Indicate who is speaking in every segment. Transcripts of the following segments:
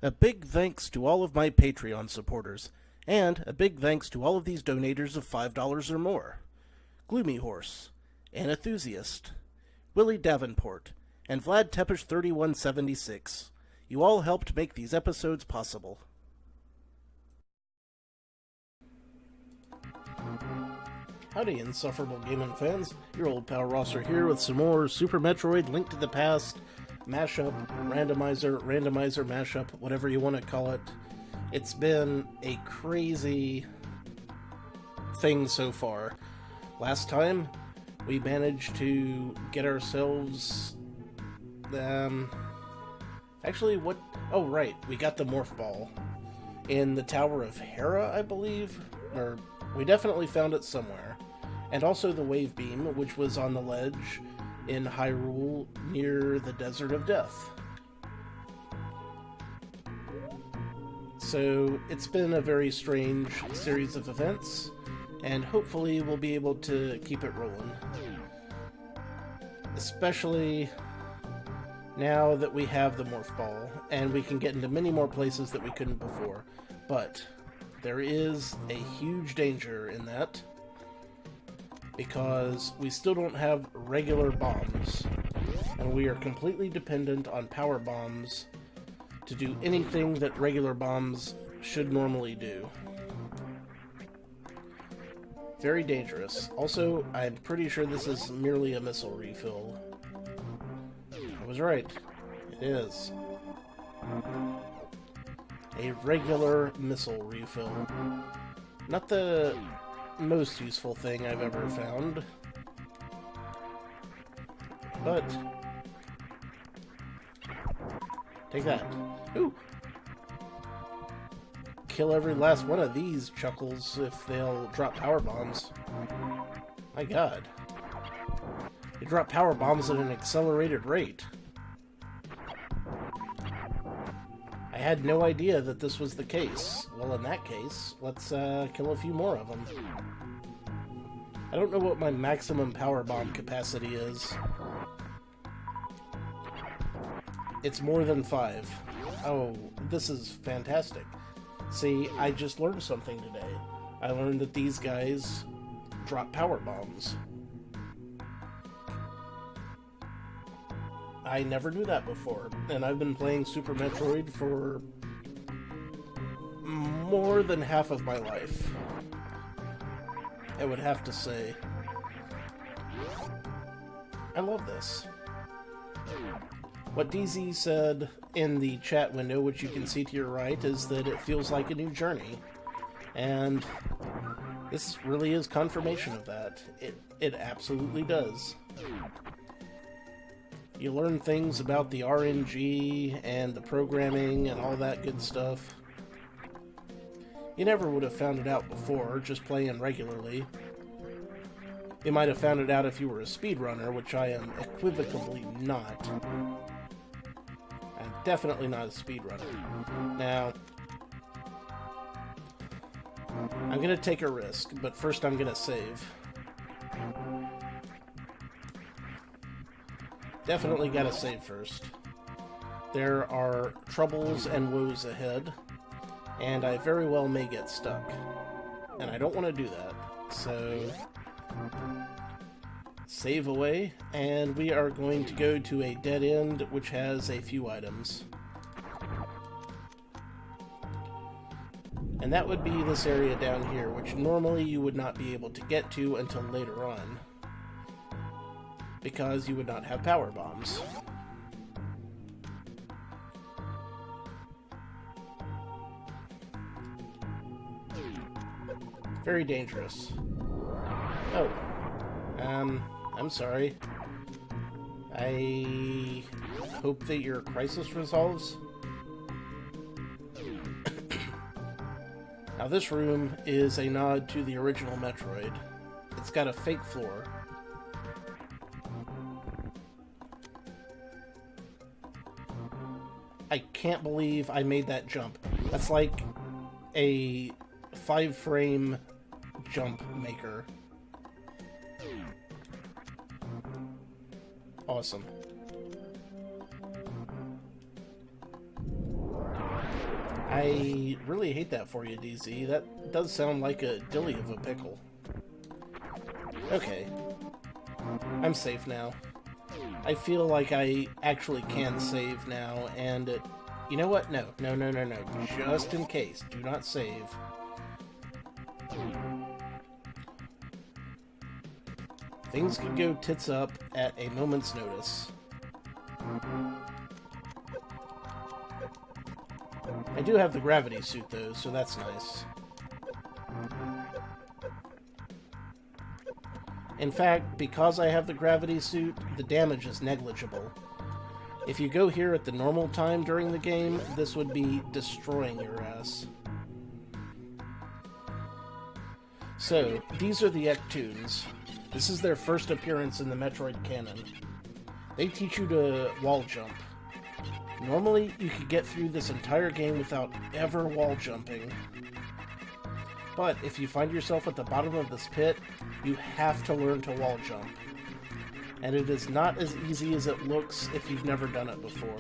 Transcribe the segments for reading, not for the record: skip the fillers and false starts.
Speaker 1: A big thanks to all of my Patreon supporters, and a big thanks to all of these donators of $5 or more. Gloomy Horse, An Enthusiast, Willie Davenport, and Vlad Tepish 3176. You all helped make these episodes possible. Howdy, insufferable gaming fans. Your old pal Rosser here with some more Super Metroid, Link to the Past, Mashup, Randomizer, Mashup, whatever you want to call it. It's been a crazy thing so far. Last time, we managed to get ourselves... Oh, right, we got the Morph Ball in the Tower of Hera, I believe? Or, we definitely found it somewhere. And also the Wave Beam, which was on the ledge in Hyrule near the Desert of Death. So it's been a very strange series of events, and hopefully we'll be able to keep it rolling. Especially now that we have the Morph Ball, and we can get into many more places that we couldn't before. But there is a huge danger in that, because we still don't have regular bombs, and we are completely dependent on power bombs to do anything that regular bombs should normally do. Very dangerous. Also, I'm pretty sure this is merely a missile refill. I was right. It is. A regular missile refill. Not the most useful thing I've ever found, but take that. Ooh! Kill every last one of these chuckles if they'll drop power bombs. My god. They drop power bombs at an accelerated rate. I had no idea that this was the case. Well, in that case, let's kill a few more of them. I don't know what my maximum power bomb capacity is. It's more than 5. Oh, this is fantastic. See, I just learned something today. I learned that these guys drop power bombs. I never knew that before, and I've been playing Super Metroid for more than half of my life, I would have to say. I love this. What DZ said in the chat window, which you can see to your right, is that it feels like a new journey. And this really is confirmation of that. It absolutely does. You learn things about the RNG and the programming and all that good stuff. You never would have found it out before, just playing regularly. You might have found it out if you were a speedrunner, which I am equivocally not. I'm definitely not a speedrunner. Now, I'm going to take a risk, but first I'm going to save. Definitely got to save first. There are troubles and woes ahead, and I very well may get stuck. And I don't want to do that, so save away, and we are going to go to a dead end which has a few items. And that would be this area down here, which normally you would not be able to get to until later on, because you would not have power bombs. Very dangerous. Oh. I'm sorry. I hope that your crisis resolves. Now this room is a nod to the original Metroid. It's got a fake floor. I can't believe I made that jump. That's like a 5-frame jump maker. Awesome. I really hate that for you, DZ. That does sound like a dilly of a pickle. Okay. I'm safe now. I feel like I actually can save now, and you know what? No. Just in case, do not save. Things could go tits up at a moment's notice. I do have the gravity suit, though, so that's nice. In fact, because I have the gravity suit, the damage is negligible. If you go here at the normal time during the game, this would be destroying your ass. So, these are the Ektoons. This is their first appearance in the Metroid canon. They teach you to wall jump. Normally, you could get through this entire game without ever wall jumping. But if you find yourself at the bottom of this pit, you have to learn to wall jump. And it is not as easy as it looks if you've never done it before.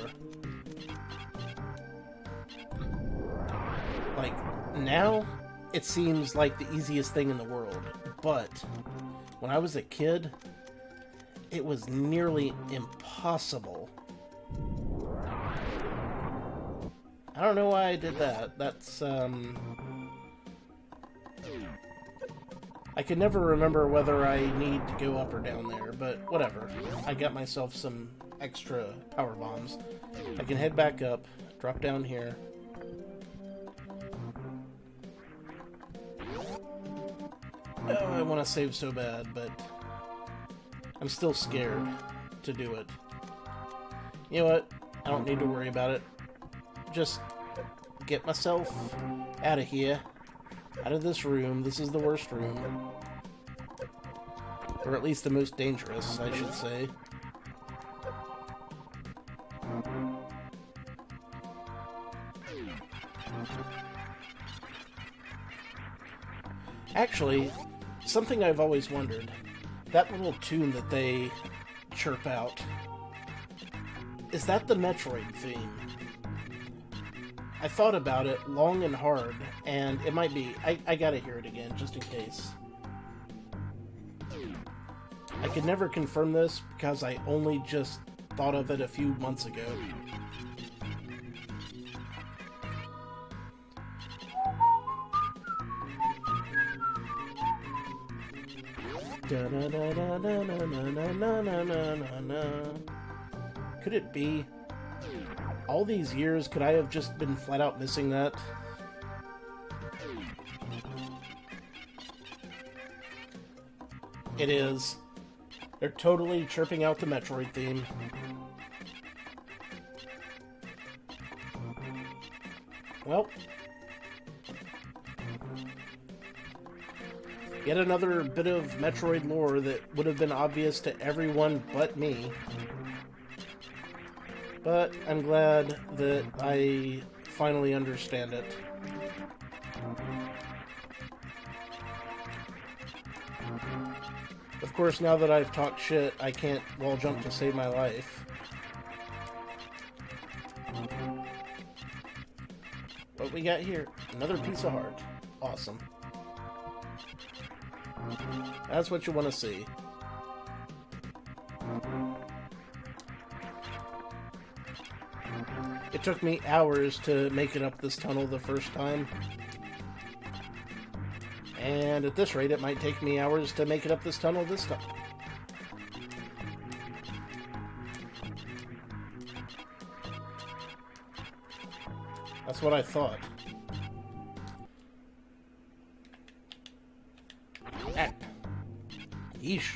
Speaker 1: Like, now, it seems like the easiest thing in the world. But when I was a kid, it was nearly impossible. I don't know why I did that. That's, I can never remember whether I need to go up or down there, but whatever. I got myself some extra power bombs. I can head back up, drop down here. Oh, I want to save so bad, but I'm still scared to do it. You know what? I don't need to worry about it. Just get myself out of here. Out of this room. This is the worst room. Or at least the most dangerous, I should say. Actually, something I've always wondered. That little tune that they chirp out. Is that the Metroid theme? I thought about it long and hard, and it might be. I gotta hear it again, just in case. I could never confirm this, because I only just thought of it a few months ago. Could it be? All these years, could I have just been flat out missing that? It is. They're totally chirping out the Metroid theme. Well. Yet another bit of Metroid lore that would have been obvious to everyone but me. But I'm glad that I finally understand it. Of course, now that I've talked shit, I can't wall jump to save my life. What we got here? Another piece of heart. Awesome. That's what you want to see. It took me hours to make it up this tunnel the first time. And at this rate, it might take me hours to make it up this tunnel this time. That's what I thought. Ah. Yeesh.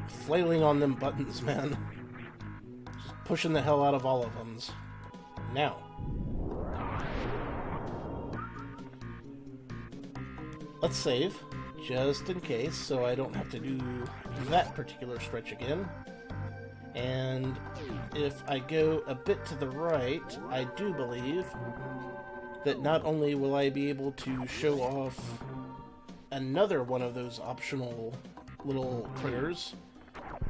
Speaker 1: Flailing on them buttons, man. Just pushing the hell out of all of them. Now. Let's save, just in case, so I don't have to do that particular stretch again. And if I go a bit to the right, I do believe that not only will I be able to show off another one of those optional little critters,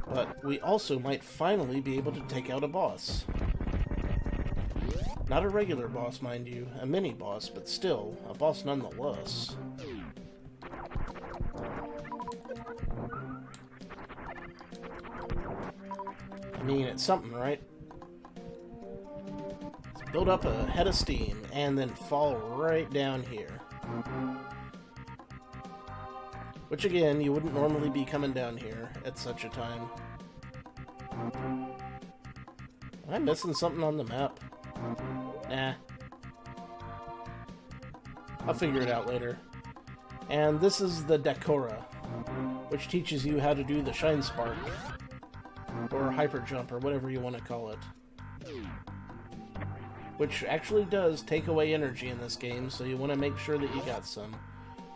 Speaker 1: but we also might finally be able to take out a boss. Not a regular boss, mind you, a mini-boss, but still, a boss nonetheless. I mean, it's something, right? Let's build up a head of steam, and then fall right down here. Which, again, you wouldn't normally be coming down here at such a time. Am I missing something on the map? Nah. I'll figure it out later. And this is the Decora, which teaches you how to do the Shine Spark, or Hyper Jump, or whatever you want to call it. Which actually does take away energy in this game, so you want to make sure that you got some.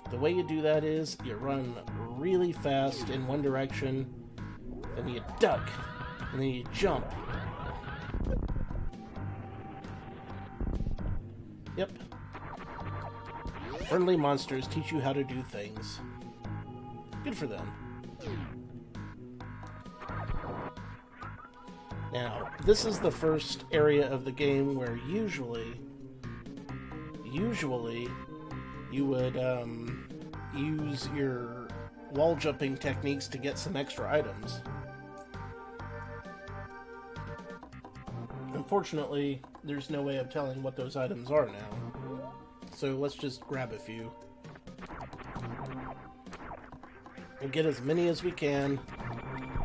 Speaker 1: The way you do that is, you run really fast in one direction, then you duck, and then you jump. Yep. Friendly monsters teach you how to do things. Good for them. Now, this is the first area of the game where usually you would use your wall jumping techniques to get some extra items. Unfortunately, there's no way of telling what those items are now. So let's just grab a few. And get as many as we can,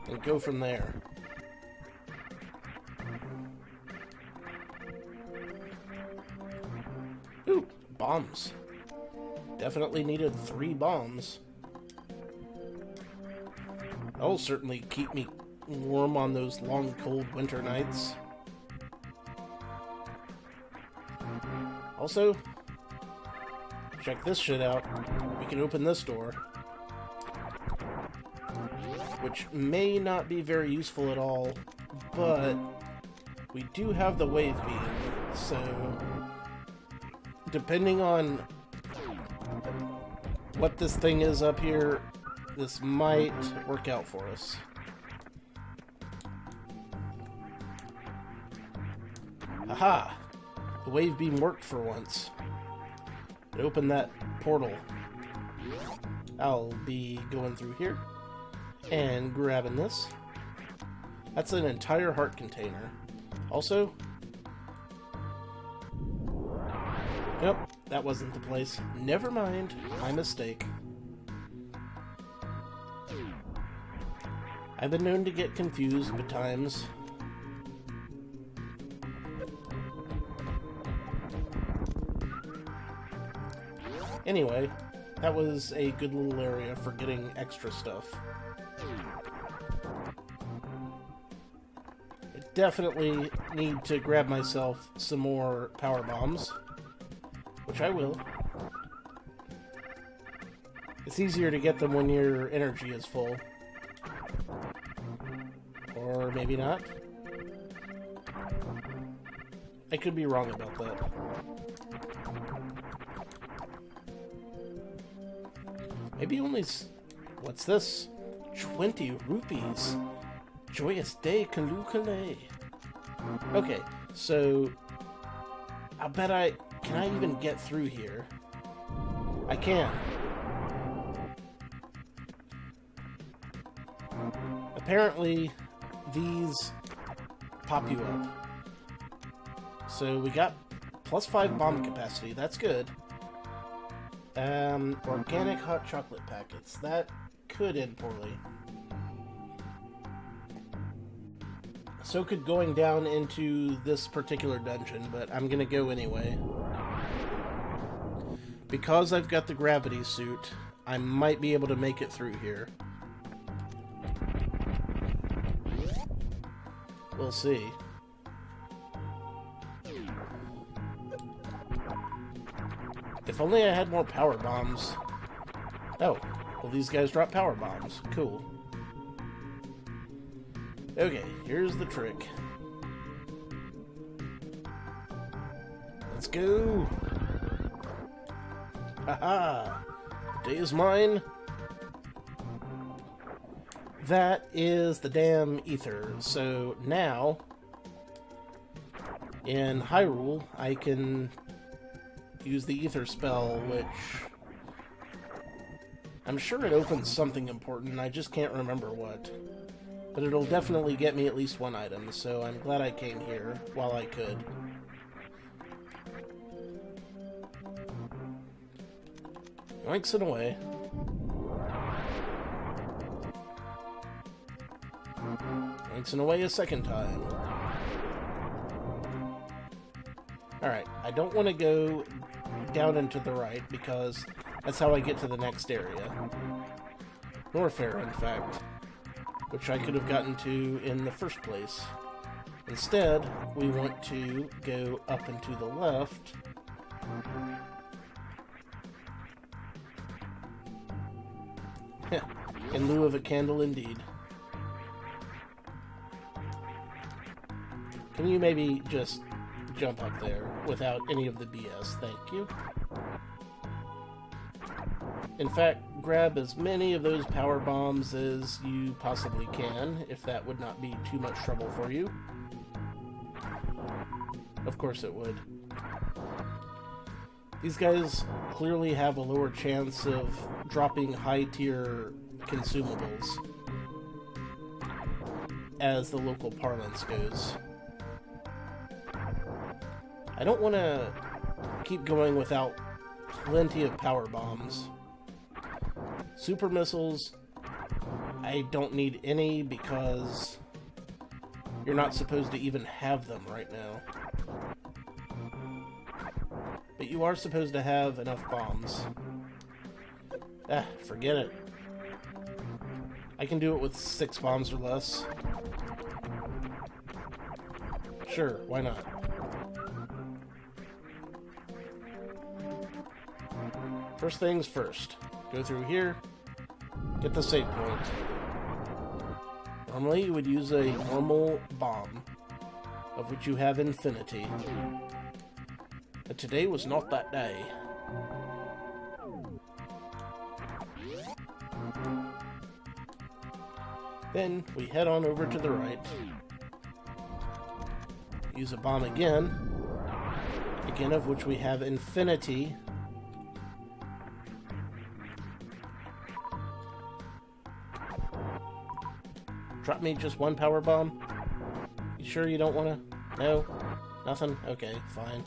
Speaker 1: and go from there. Ooh, bombs. Definitely needed 3 bombs. That'll certainly keep me warm on those long, cold winter nights. Also, check this shit out. We can open this door. Which may not be very useful at all, but we do have the wave beam, so depending on what this thing is up here, this might work out for us. Aha! The wave beam worked for once. It opened that portal. I'll be going through here and grabbing this. That's an entire heart container. Also, nope, that wasn't the place. Never mind, my mistake. I've been known to get confused at times. Anyway, that was a good little area for getting extra stuff. I definitely need to grab myself some more power bombs, which I will. It's easier to get them when your energy is full. Or maybe not. I could be wrong about that. Maybe only... What's this? 20 rupees. Joyous day, Kalukale. Okay, so... I bet I... Can I even get through here? I can. Apparently, these pop you up. So we got +5 bomb capacity. That's good. Organic hot chocolate packets. That could end poorly. So could going down into this particular dungeon, but I'm gonna go anyway. Because I've got the gravity suit, I might be able to make it through here. We'll see. If only I had more power bombs. Oh, well, these guys drop power bombs. Cool. Okay, here's the trick. Let's go! Haha! The day is mine! That is the damn ether. So now, In Hyrule, I can use the Ether spell, which I'm sure it opens something important, I just can't remember what. But it'll definitely get me at least one item, so I'm glad I came here while I could. Yoinks it away. Yoinks it away a second time. Alright, I don't want to go down and to the right, because that's how I get to the next area. Norfair, in fact, which I could have gotten to in the first place. Instead, we want to go up and to the left. In lieu of a candle, indeed. Can you maybe just jump up there without any of the BS? Thank you. In fact, grab as many of those power bombs as you possibly can, if that would not be too much trouble for you. Of course it would. These guys clearly have a lower chance of dropping high-tier consumables, as the local parlance goes. I don't want to keep going without plenty of power bombs. Super missiles, I don't need any because you're not supposed to even have them right now. But you are supposed to have enough bombs. Ah, forget it. I can do it with 6 bombs or less. Sure, why not? First things first. Go through here, get the save point. Normally you would use a normal bomb, of which you have infinity. But today was not that day. Then we head on over to the right. Use a bomb again. Again, of which we have infinity. Drop me just one power bomb? You sure you don't want to? No? Nothing? Okay, fine.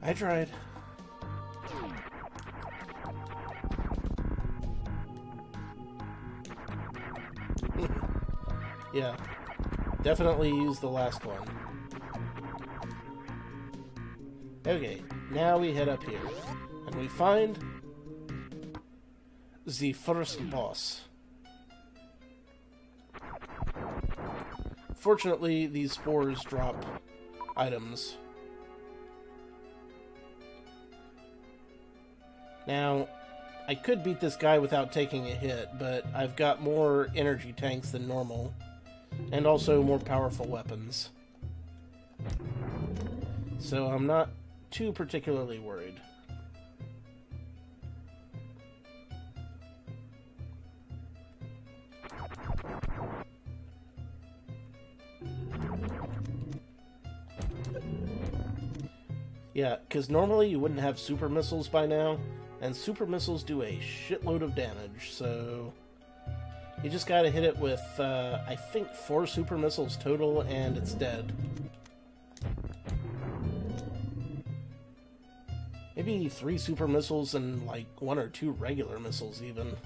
Speaker 1: I tried. Yeah. Definitely use the last one. Okay, now we head up here. And we find the first boss. Fortunately, these spores drop items. Now, I could beat this guy without taking a hit, but I've got more energy tanks than normal, and also more powerful weapons. So I'm not too particularly worried. Yeah, because normally you wouldn't have super missiles by now, and super missiles do a shitload of damage, so you just gotta hit it with, I think 4 super missiles total, and it's dead. Maybe 3 super missiles and like 1 or 2 regular missiles even.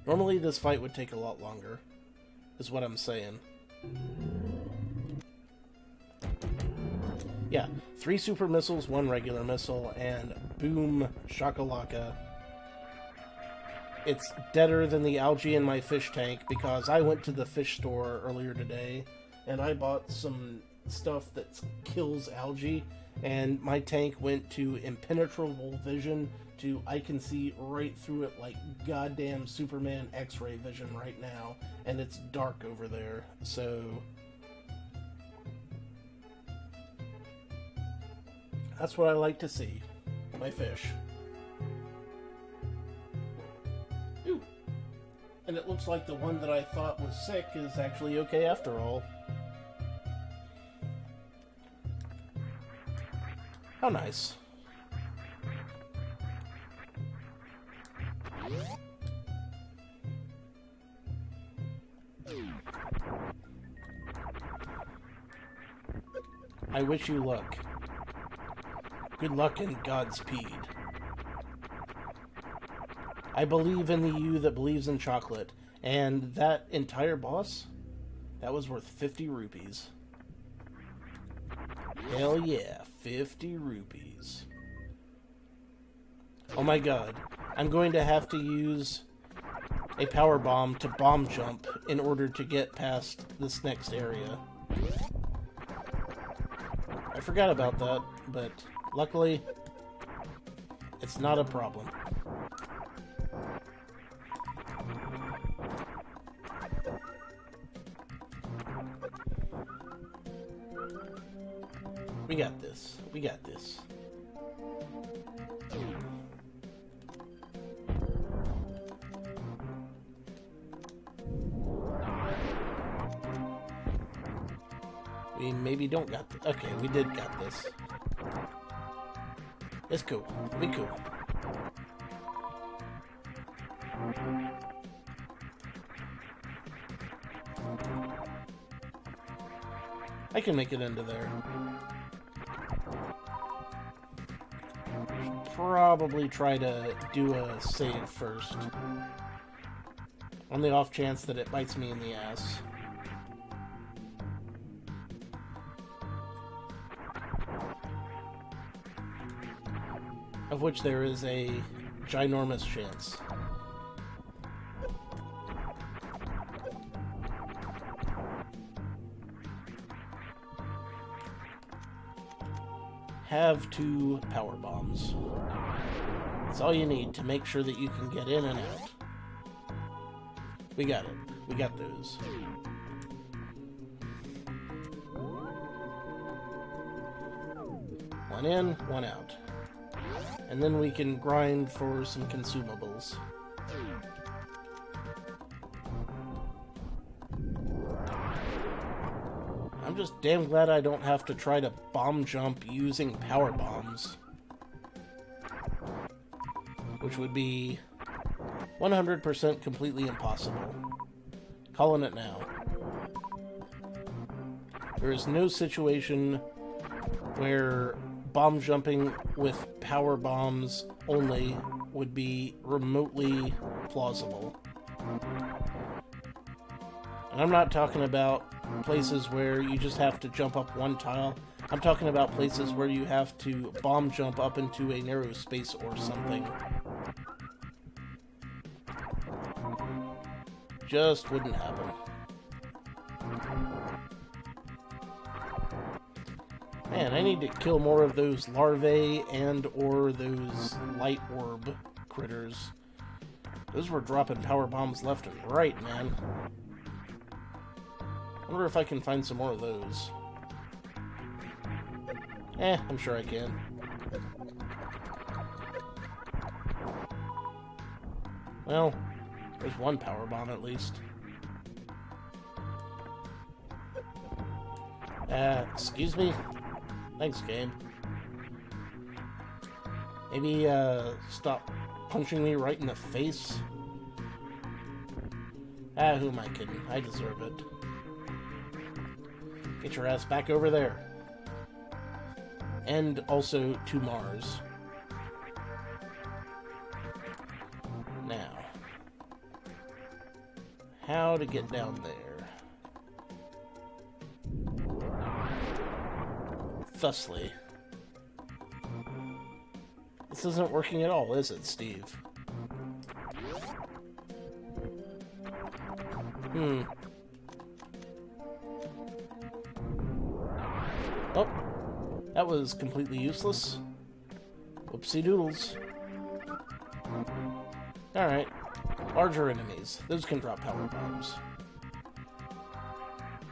Speaker 1: Normally this fight would take a lot longer, is what I'm saying. Yeah, 3 super missiles, 1 regular missile, and boom, shakalaka. It's deader than the algae in my fish tank because I went to the fish store earlier today and I bought some stuff that kills algae, and my tank went to impenetrable vision to I can see right through it like goddamn Superman X-ray vision right now, and it's dark over there, so that's what I like to see. My fish. Ooh. And it looks like the one that I thought was sick is actually okay after all. How nice. I wish you luck. Good luck and Godspeed. I believe in the you that believes in chocolate. And that entire boss, that was worth 50 rupees. Hell yeah, 50 rupees. Oh my god. I'm going to have to use a power bomb to bomb jump in order to get past this next area. I forgot about that, but luckily, it's not a problem. We got this. We got this. We maybe don't got this. Okay, we did got this. It's cool. We cool. I can make it into there. Should probably try to do a save first. On the off chance that it bites me in the ass. Of which there is a ginormous chance. Have 2 power bombs. That's all you need to make sure that you can get in and out. We got it. We got those. One in, one out. And then we can grind for some consumables. I'm just damn glad I don't have to try to bomb jump using power bombs. Which would be 100% completely impossible. Calling it now. There is no situation where bomb jumping with power bombs only would be remotely plausible. And I'm not talking about places where you just have to jump up one tile. I'm talking about places where you have to bomb jump up into a narrow space or something. Just wouldn't happen. Man, I need to kill more of those larvae and or those light orb critters. Those were dropping power bombs left and right, man. I wonder if I can find some more of those. I'm sure I can. Well, there's one power bomb at least. Excuse me? Thanks, game. Maybe, stop punching me right in the face? Who am I kidding? I deserve it. Get your ass back over there. And also to Mars. Now. How to get down there. Thusly. This isn't working at all, is it, Steve? Oh, that was completely useless. Whoopsie doodles. Alright. Larger enemies. Those can drop power bombs.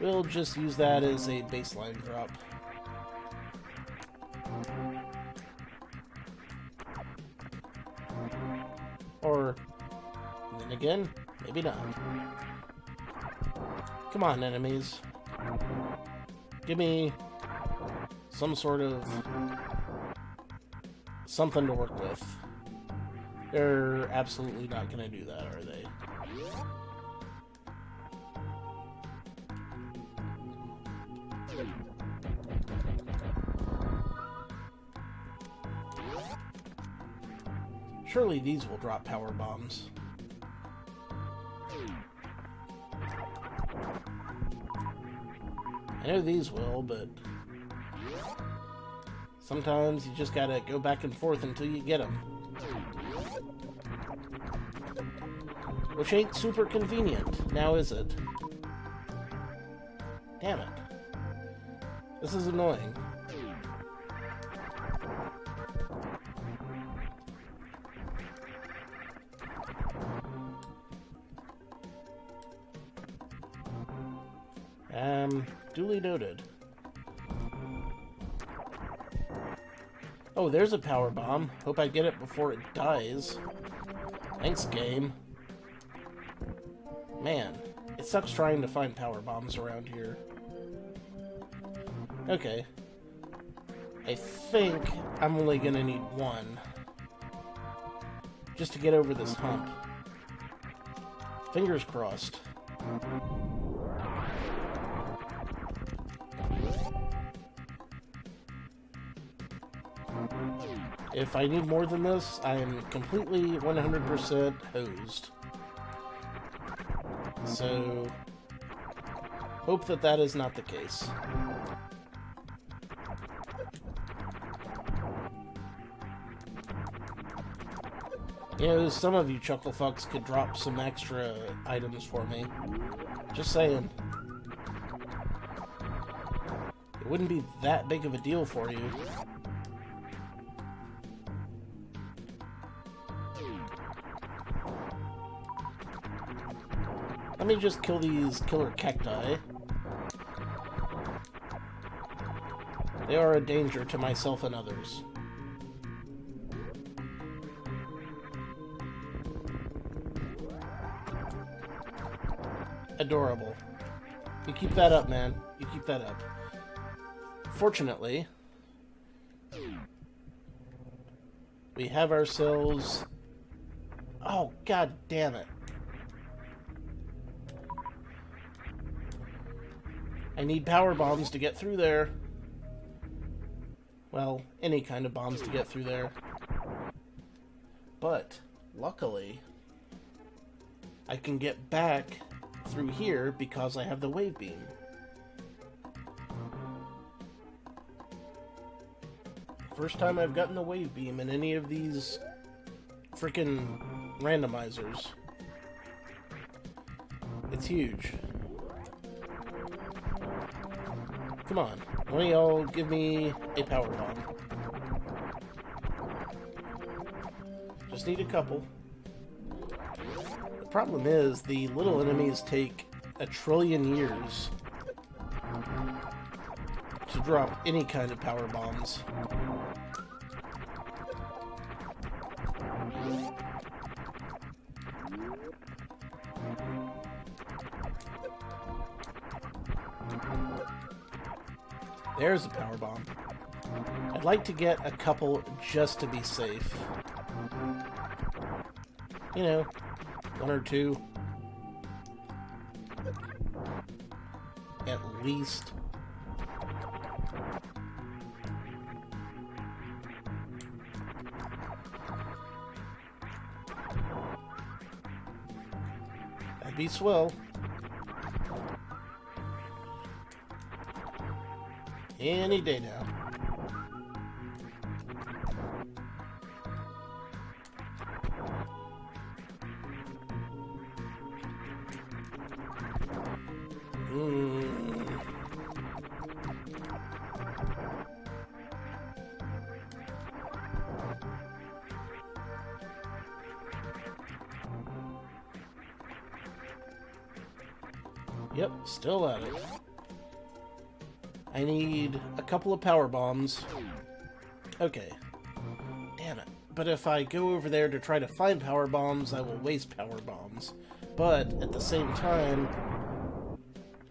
Speaker 1: We'll just use that as a baseline drop. Or, then again, Maybe not. Come on, enemies. Give me some sort of something to work with. They're absolutely not going to do that, are they? Surely these will drop power bombs. I know these will, but sometimes you just gotta go back and forth until you get them. Which ain't super convenient, now is it? Damn it. This is annoying. Duly noted. Oh, there's a power bomb. Hope I get it before it dies. Thanks, game. Man, it sucks trying to find power bombs around here. Okay. I think I'm only gonna need one. Just to get over this hump. Fingers crossed. If I need more than this, I am completely 100% hosed. So, hope that that is not the case. You know, some of you chuckle fucks could drop some extra items for me. Just saying. It wouldn't be that big of a deal for you. Let me just kill these killer cacti. They are a danger to myself and others. Adorable. You keep that up, man. You keep that up. Fortunately, we have ourselves... Oh, god damn it. I need power bombs to get through there. Well, any kind of bombs to get through there. But, luckily, I can get back through here because I have the wave beam. First time I've gotten the wave beam in any of these frickin' randomizers. It's huge. Come on, one of y'all give me a power bomb. Just need a couple. The problem is, the little enemies take 1 trillion years to drop any kind of power bombs. There's a power bomb. I'd like to get a couple just to be safe. You know, 1 or 2. At least. That'd be swell. Any day now. Yep, still at it. I need a couple of power bombs. Okay. Damn it. But if I go over there to try to find power bombs, I will waste power bombs. but at the same time,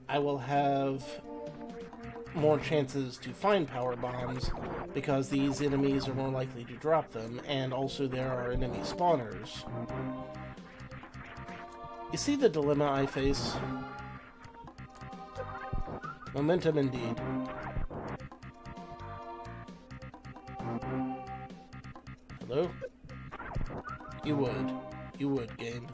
Speaker 1: I will have more chances to find power bombs because these enemies are more likely to drop them, and also there are enemy spawners. You see the dilemma I face? Momentum indeed. Hello? You would. You would, game.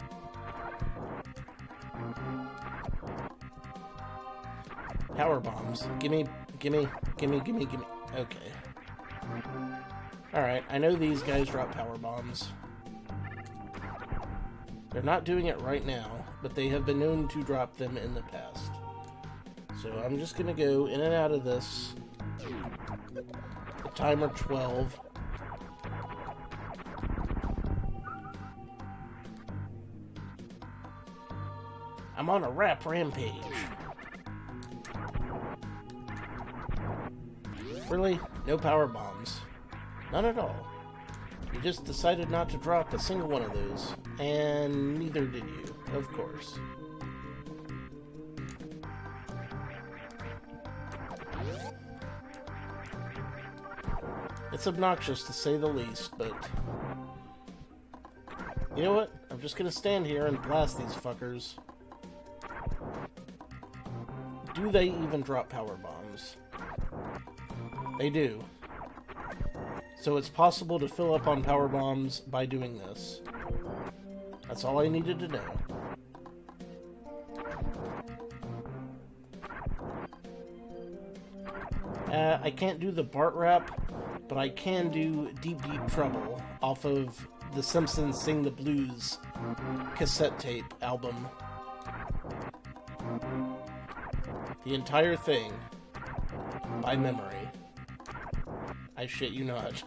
Speaker 1: Power bombs. Gimme. Okay. Alright, I know these guys drop power bombs. They're not doing it right now, but they have been known to drop them in the past. So I'm just gonna go in and out of this. The timer 12. I'm on a rap rampage. Really? No power bombs? None at all. You just decided not to drop a single one of those. And neither did you, of course. It's obnoxious to say the least, but... You know what? I'm just gonna stand here and blast these fuckers. Do they even drop power bombs? They do. So it's possible to fill up on power bombs by doing this. That's all I needed to know. I can't do the Bart rap, but I can do Deep Deep Trouble off of the Simpsons Sing the Blues cassette tape album. The entire thing, by memory. I shit you not.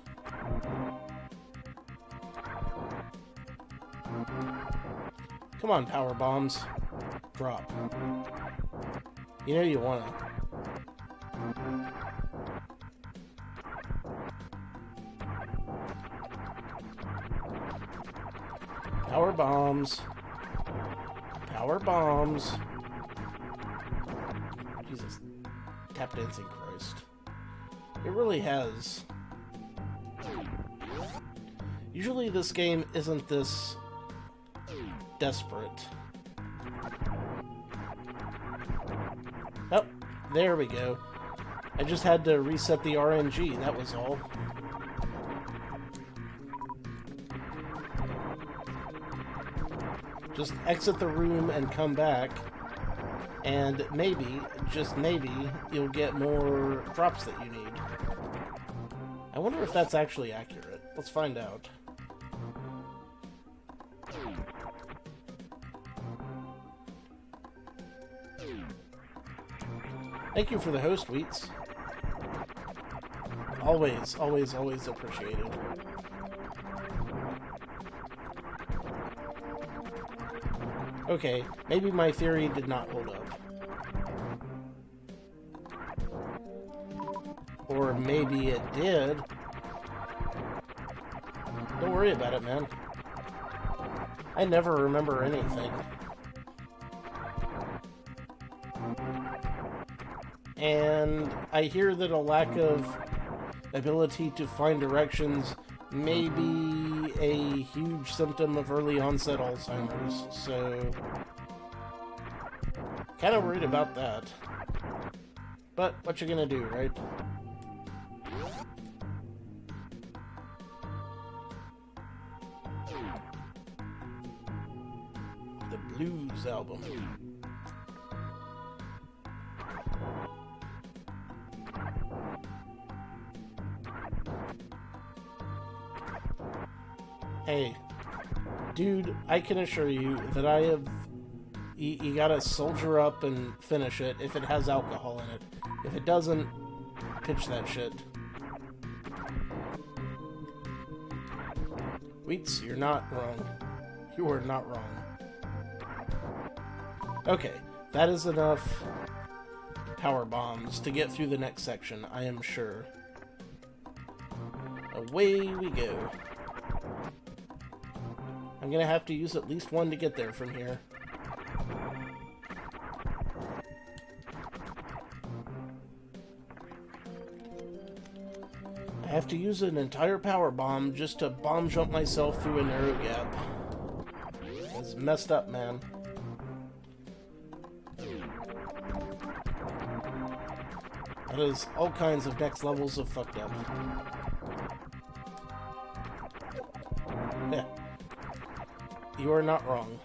Speaker 1: Come on, power bombs. Drop. You know you wanna. Power bombs. Power bombs. Jesus. Tap dancing Christ. It really has. Usually this game isn't this desperate. Oh, there we go. I just had to reset the RNG, that was all. Just exit the room and come back, and maybe, just maybe, you'll get more drops that you need. I wonder if that's actually accurate. Let's find out. Thank you for the host, Wheats. Always, always, always appreciated. Okay, maybe my theory did not hold up. Or maybe it did. Don't worry about it, man. I never remember anything. And I hear that a lack of ability to find directions may be a huge symptom of early onset Alzheimer's, so kind of worried about that. But what you gonna do, right? The Blues album. Hey, dude, I can assure you that I have... You gotta soldier up and finish it if it has alcohol in it. If it doesn't, pitch that shit. Wheats, you're not wrong. You are not wrong. Okay, that is enough power bombs to get through the next section, I am sure. Away we go. I'm gonna have to use at least one to get there from here. have to use an entire power bomb just to bomb jump myself through a narrow gap. It's messed up, man. That is all kinds of next levels of fucked up. Yeah. You are not wrong.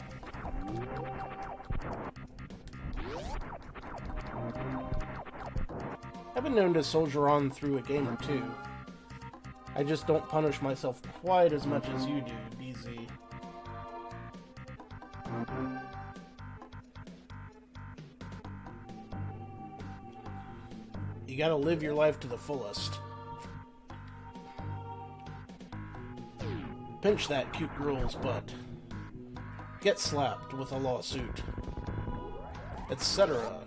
Speaker 1: I've been known to soldier on through a game or two. I just don't punish myself quite as much as you do, BZ. You gotta live your life to the fullest. Pinch that cute girl's butt. Get slapped with a lawsuit. Etc.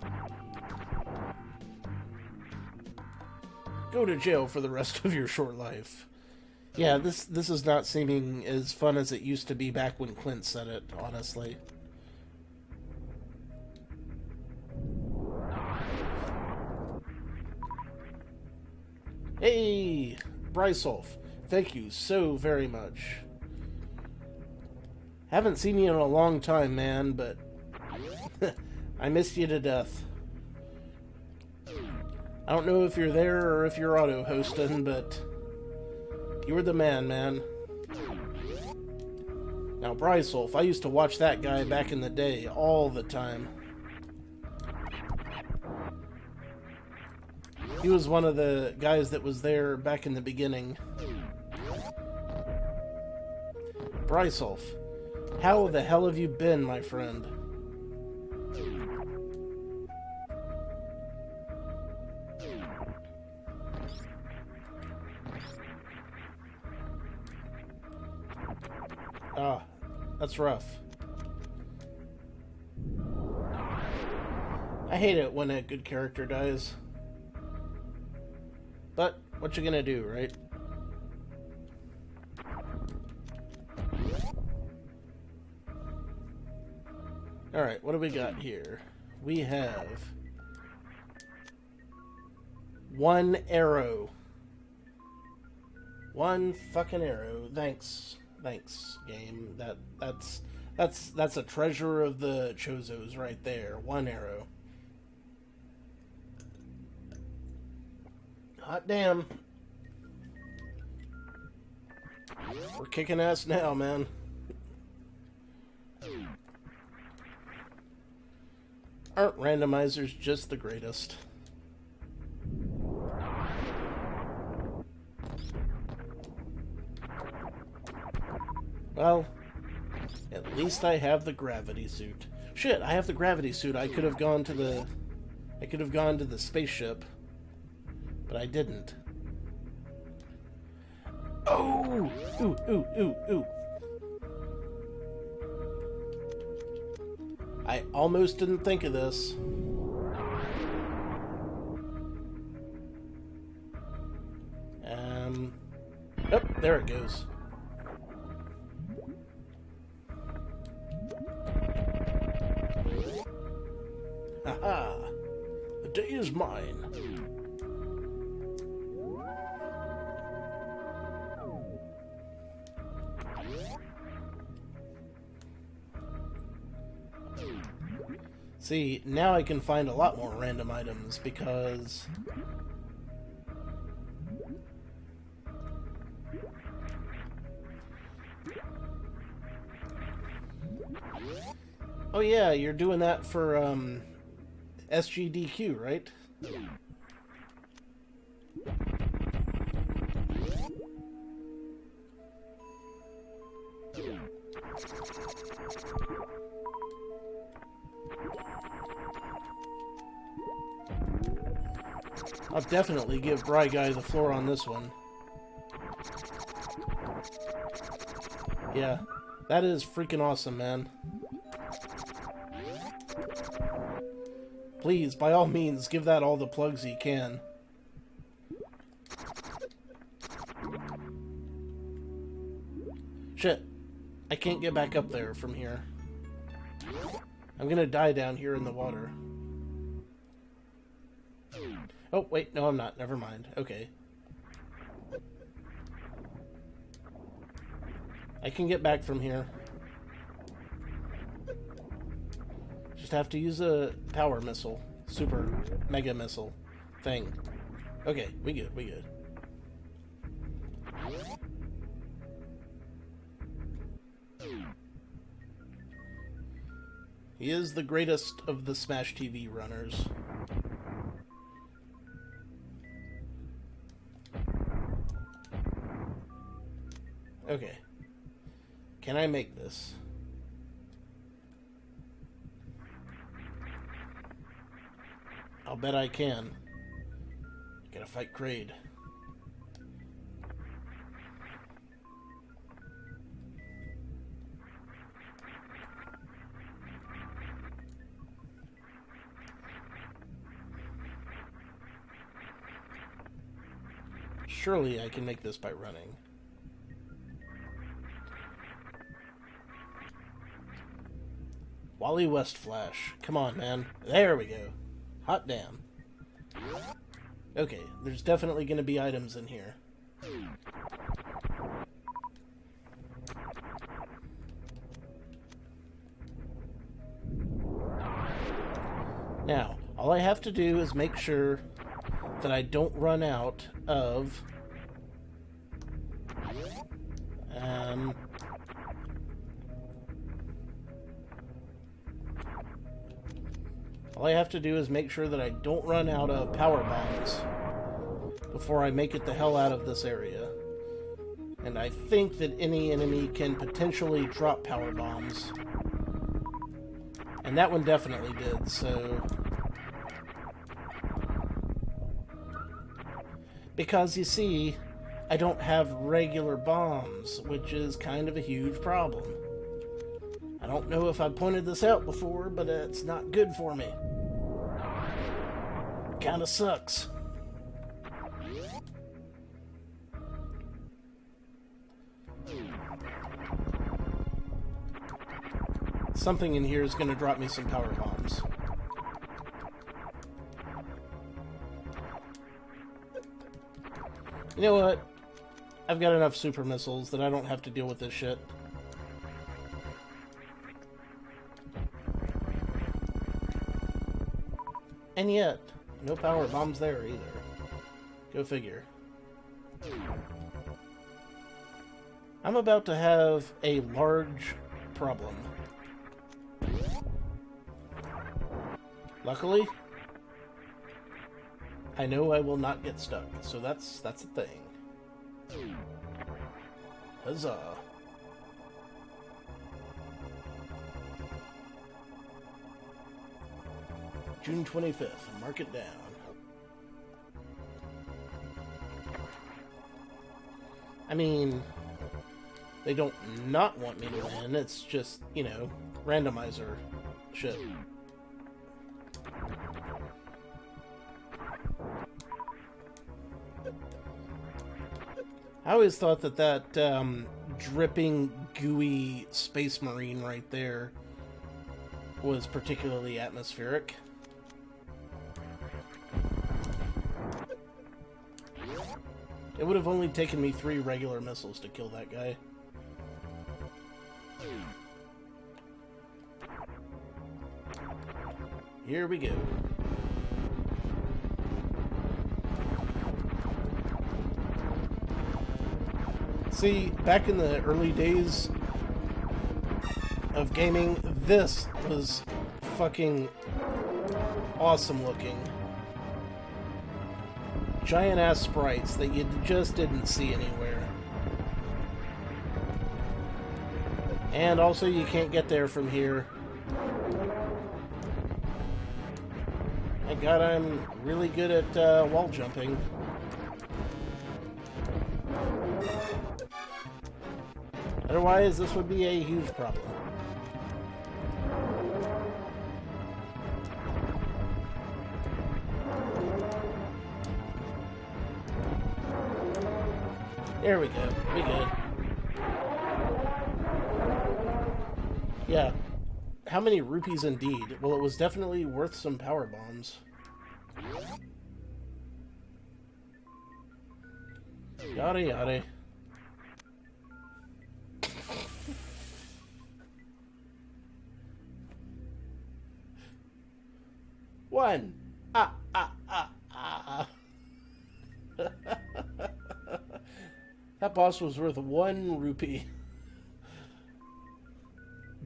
Speaker 1: Go to jail for the rest of your short life. Yeah, this is not seeming as fun as it used to be back when Clint said it, honestly. Hey, Brysolf, thank you so very much. Haven't seen you in a long time, man, but I missed you to death. I don't know if you're there or if you're auto-hosting, but you were the man. Now, Brysolf, I used to watch that guy back in the day all the time. He was one of the guys that was there back in the beginning. Brysolf, how the hell have you been, my friend? Ah, that's rough. I hate it when a good character dies. But, what you gonna do, right? Alright, what do we got here? We have one arrow. One fucking arrow. Thanks, game. That's a treasure of the Chozos right there. One arrow. Hot damn. We're kicking ass now, man. Aren't randomizers just the greatest? Well, at least I have the gravity suit. Shit, I have the gravity suit. I could have gone to the spaceship, but I didn't. Oh! Ooh. I almost didn't think of this. Oh, there it goes. Haha! The day is mine. See, now I can find a lot more random items because oh yeah, you're doing that for SGDQ, right? I'll definitely give Bry Guy the floor on this one. Yeah, that is freaking awesome, man. Please, by all means, give that all the plugs you can. Shit. I can't get back up there from here. I'm gonna die down here in the water. Oh, wait, no I'm not. Never mind. Okay. I can get back from here. Just have to use a power missile. Super mega missile thing. Okay, we good, we good. He is the greatest of the Smash TV runners. Okay. Can I make this? I'll bet I can. Gotta fight Kraid. Surely I can make this by running. Wally West Flash. Come on, man. There we go. Hot damn. Okay, there's definitely going to be items in here. Now, all I have to do is make sure that I don't run out of all I have to do is make sure that I don't run out of power bombs before I make it the hell out of this area. And I think that any enemy can potentially drop power bombs. And that one definitely did, so... Because, you see, I don't have regular bombs, which is kind of a huge problem. I don't know if I pointed this out before, but it's not good for me. Kinda sucks. Something in here is going to drop me some power bombs. You know what? I've got enough super missiles that I don't have to deal with this shit. And yet, no power bombs there either. Go figure. I'm about to have a large problem. Luckily, I know I will not get stuck, so that's a thing. Huzzah. June 25th, mark it down. I mean, they don't not want me to win, it's just, you know, randomizer shit. I always thought that dripping, gooey space marine right there was particularly atmospheric. It would have only taken me 3 regular missiles to kill that guy. Here we go. See, back in the early days of gaming, this was fucking awesome looking. Giant-ass sprites that you just didn't see anywhere. And also, you can't get there from here. Thank God I'm really good at wall jumping. Otherwise, this would be a huge problem. There we go. We good. Yeah. How many rupees indeed? Well, it was definitely worth some power bombs. Yada yada. One. Ah, ah, ah, ah. That boss was worth 1 rupee.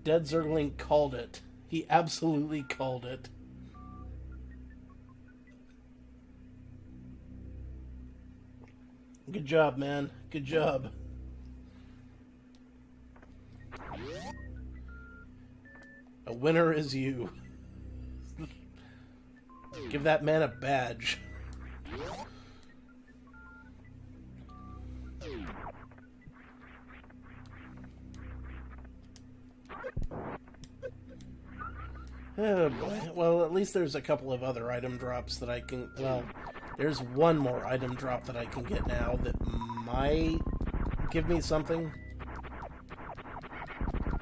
Speaker 1: Dead Zergling called it. He absolutely called it. Good job, man. Good job. A winner is you. Give that man a badge. Oh boy. Well, at least there's a couple of other item drops that I can... Well, there's one more item drop that I can get now that might give me something.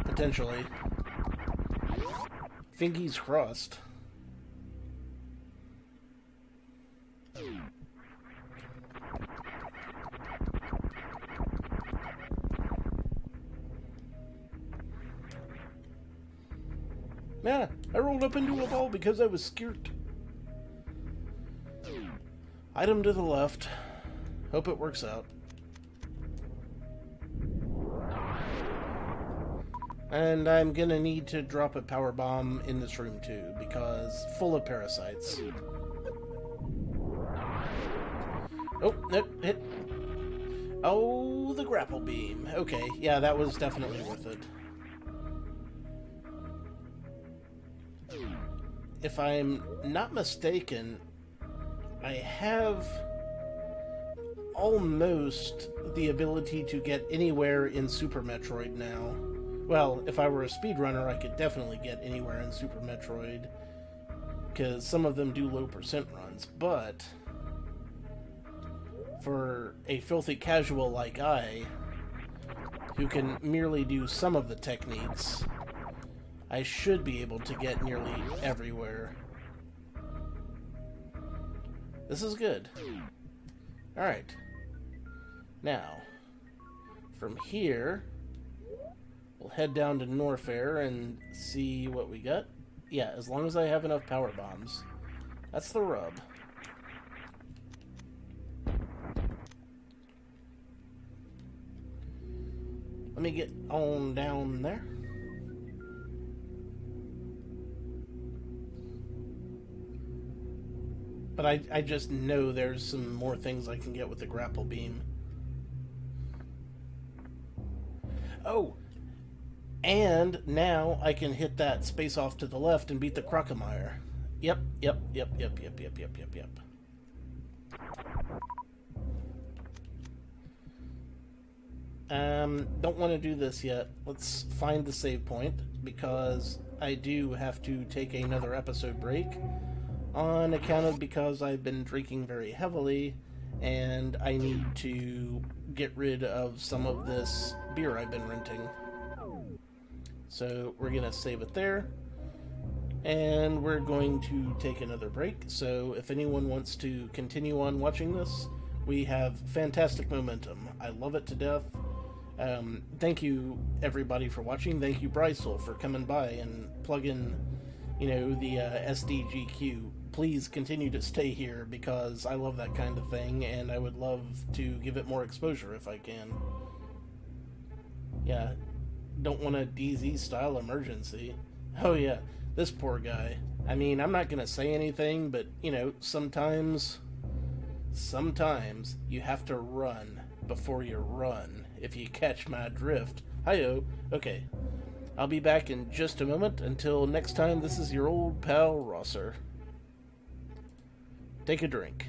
Speaker 1: Potentially. Fingy's crossed. Yeah, I rolled up into a ball because I was scared. Item to the left. Hope it works out. And I'm gonna need to drop a power bomb in this room too, because full of parasites. Oh, nope, hit. Oh, the grapple beam. Okay, yeah, that was definitely worth it. If I'm not mistaken, I have almost the ability to get anywhere in Super Metroid now. Well, if I were a speedrunner, I could definitely get anywhere in Super Metroid, because some of them do low percent runs, but for a filthy casual like I, who can merely do some of the techniques, I should be able to get nearly everywhere. This is good. Alright. Now, from here, we'll head down to Norfair and see what we got. Yeah, as long as I have enough power bombs. That's the rub. Let me get on down there. But I just know there's some more things I can get with the grapple beam. Oh! And now I can hit that space off to the left and beat the Crocomire. Yep. Don't want to do this yet. Let's find the save point, because I do have to take another episode break. On account of because I've been drinking very heavily, and I need to get rid of some of this beer I've been renting. So we're going to save it there, and we're going to take another break. So if anyone wants to continue on watching this, we have fantastic momentum. I love it to death. Thank you everybody for watching. Thank you Brysel for coming by and plugging, the SDGQ. Please continue to stay here, because I love that kind of thing, and I would love to give it more exposure if I can. Yeah, don't want a DZ-style emergency. Oh yeah, this poor guy. I mean, I'm not gonna say anything, but, sometimes you have to run before you run, if you catch my drift. Hi-yo. Okay, I'll be back in just a moment. Until next time, this is your old pal Rosser. Take a drink.